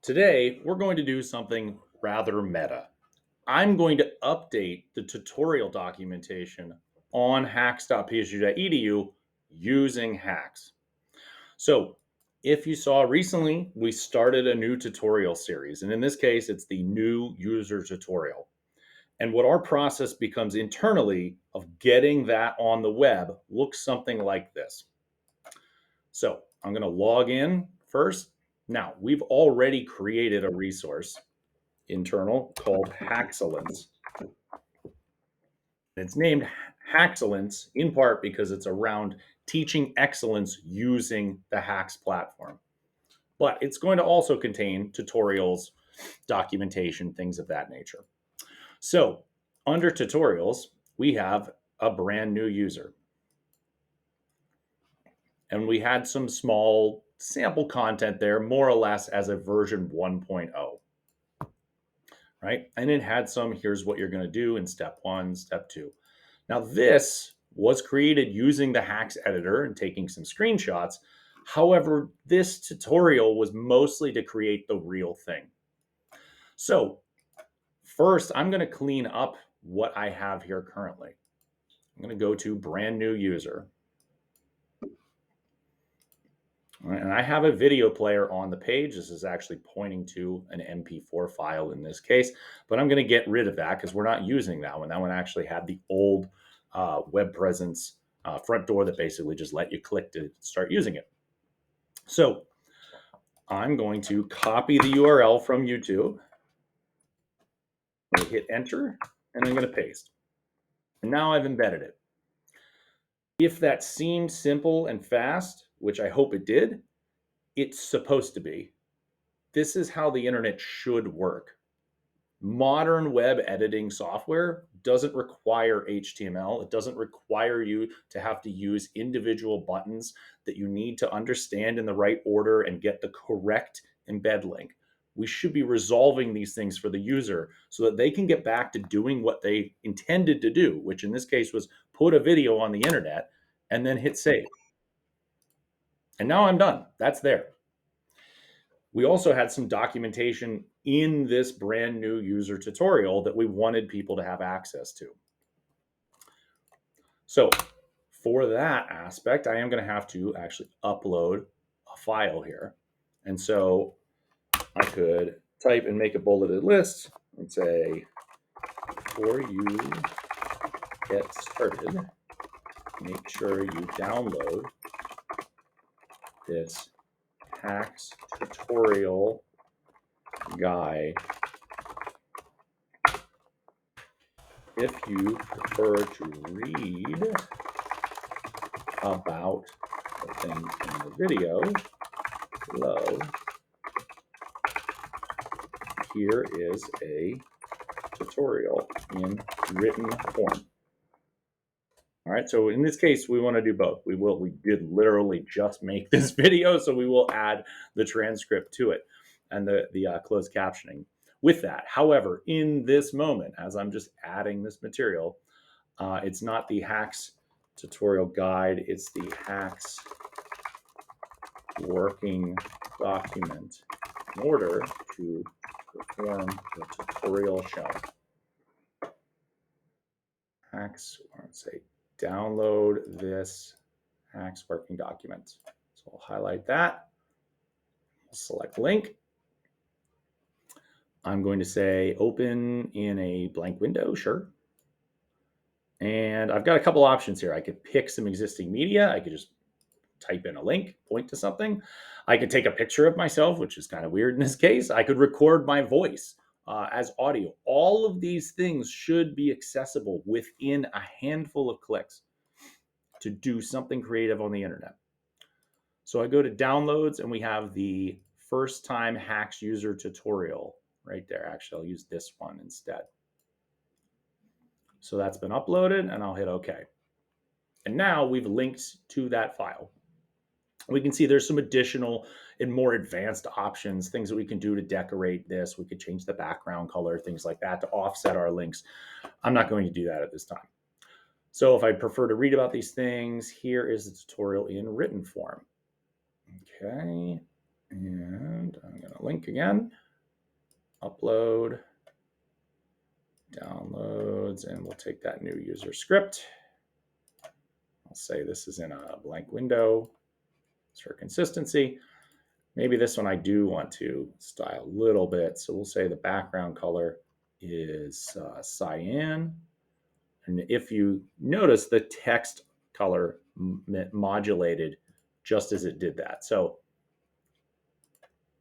Today, we're going to do something rather meta. I'm going to update the tutorial documentation on hax.psu.edu using HAX. So, if you saw recently, we started a new tutorial series, and in this case, it's the new user tutorial. And what our process becomes internally of getting that on the web looks something like this. So, I'm going to log in first. Now, we've already created a resource internal called Haxcellence. It's named Haxcellence in part because it's around teaching excellence using the HAX platform. But it's going to also contain tutorials, documentation, things of that nature. So under tutorials, we have a brand new user. And we had some small sample content there, more or less as a version 1.0. Right? And it had some, here's what you're going to do in step 1, step 2. Now, this was created using the HAX editor and taking some screenshots. However, this tutorial was mostly to create the real thing. So first, I'm going to clean up what I have here currently. I'm going to go to brand new user. And I have a video player on the page. This is actually pointing to an MP4 file in this case, but I'm going to get rid of that because we're not using that one. That one actually had the old web presence front door that basically just let you click to start using it. So I'm going to copy the URL from YouTube. I'm going to hit enter and I'm going to paste. And now I've embedded it. If that seemed simple and fast, which I hope it did, it's supposed to be. This is how the internet should work. Modern web editing software doesn't require HTML. It doesn't require you to have to use individual buttons that you need to understand in the right order and get the correct embed link. We should be resolving these things for the user so that they can get back to doing what they intended to do, which in this case was put a video on the internet and then hit save. And now I'm done. That's there. We also had some documentation in this brand new user tutorial that we wanted people to have access to. So for that aspect, I am going to have to actually upload a file here. And so I could type and make a bulleted list and say, before you get started, make sure you download this HAX tutorial guide if you prefer to read about the things in the video below, here is a tutorial in written form. All right, so in this case, we want to do both. We did literally just make this video, so we will add the transcript to it and the closed captioning with that. However, in this moment, as I'm just adding this material, it's not the HAX tutorial guide, it's the HAX working document in order to perform the tutorial shown. HAX, let's say, download this HAX working document. So I'll highlight that. I'll select link. I'm going to say open in a blank window, sure. And I've got a couple options here. I could pick some existing media. I could just type in a link, point to something. I could take a picture of myself, which is kind of weird in this case. I could record my voice as audio. All of these things should be accessible within a handful of clicks to do something creative on the internet. So I go to downloads and we have the first time HAX user tutorial right there. Actually, I'll use this one instead. So that's been uploaded and I'll hit OK. And now we've linked to that file. We can see there's some additional and more advanced options, things that we can do to decorate this. We could change the background color, things like that to offset our links. I'm not going to do that at this time. So if I prefer to read about these things, here is the tutorial in written form. Okay, And I'm going to link again, upload, downloads, and we'll take that new user script. I'll say this is in a blank window. It's for consistency. Maybe this one I do want to style a little bit. So we'll say the background color is cyan. And if you notice, the text color modulated just as it did that. So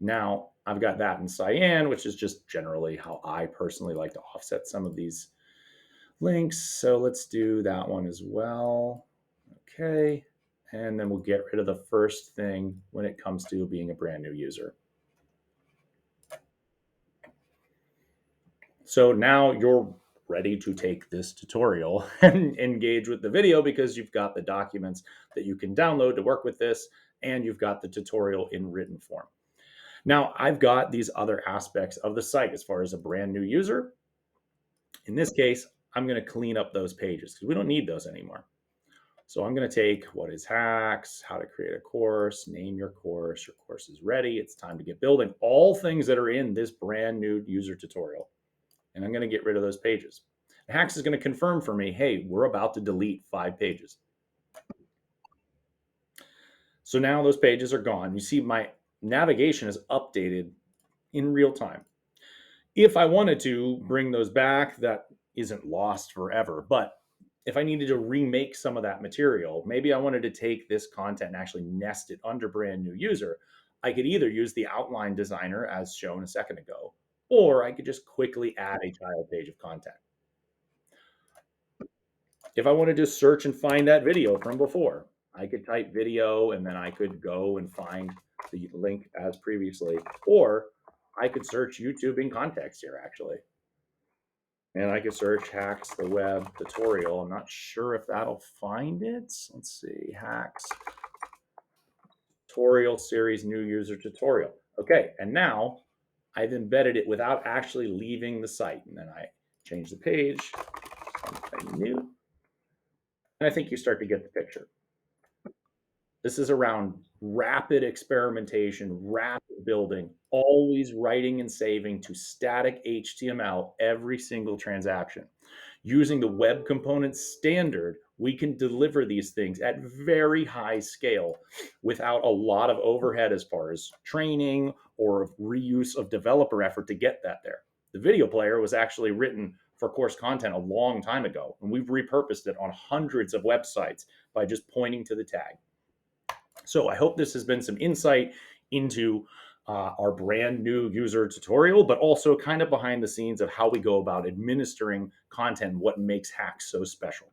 now I've got that in cyan, which is just generally how I personally like to offset some of these links. So let's do that one as well. Okay. And then we'll get rid of the first thing when it comes to being a brand new user. So now you're ready to take this tutorial and engage with the video because you've got the documents that you can download to work with this, and you've got the tutorial in written form. Now, I've got these other aspects of the site as far as a brand new user. In this case, I'm going to clean up those pages because we don't need those anymore. So I'm going to take what is HAX, how to create a course, name your course is ready, it's time to get building, all things that are in this brand new user tutorial. And I'm going to get rid of those pages. HAX is going to confirm for me, hey, we're about to delete 5 pages. So now those pages are gone. You see my navigation is updated in real time. If I wanted to bring those back, that isn't lost forever. But if I needed to remake some of that material, maybe I wanted to take this content and actually nest it under brand new user, I could either use the outline designer as shown a second ago, or I could just quickly add a child page of content. If I wanted to search and find that video from before, I could type video and then I could go and find the link as previously, or I could search YouTube in context here actually. And I could search HAX the web tutorial. I'm not sure if that'll find it. Let's see, HAX tutorial series new user tutorial. Okay, and now I've embedded it without actually leaving the site. And then I change the page, something new. And I think you start to get the picture. This is around rapid experimentation, rapid building, always writing and saving to static HTML every single transaction. Using the web component standard, we can deliver these things at very high scale without a lot of overhead as far as training or reuse of developer effort to get that there. The video player was actually written for course content a long time ago, and we've repurposed it on hundreds of websites by just pointing to the tag. So I hope this has been some insight into our brand new user tutorial, but also kind of behind the scenes of how we go about administering content, what makes HAX so special.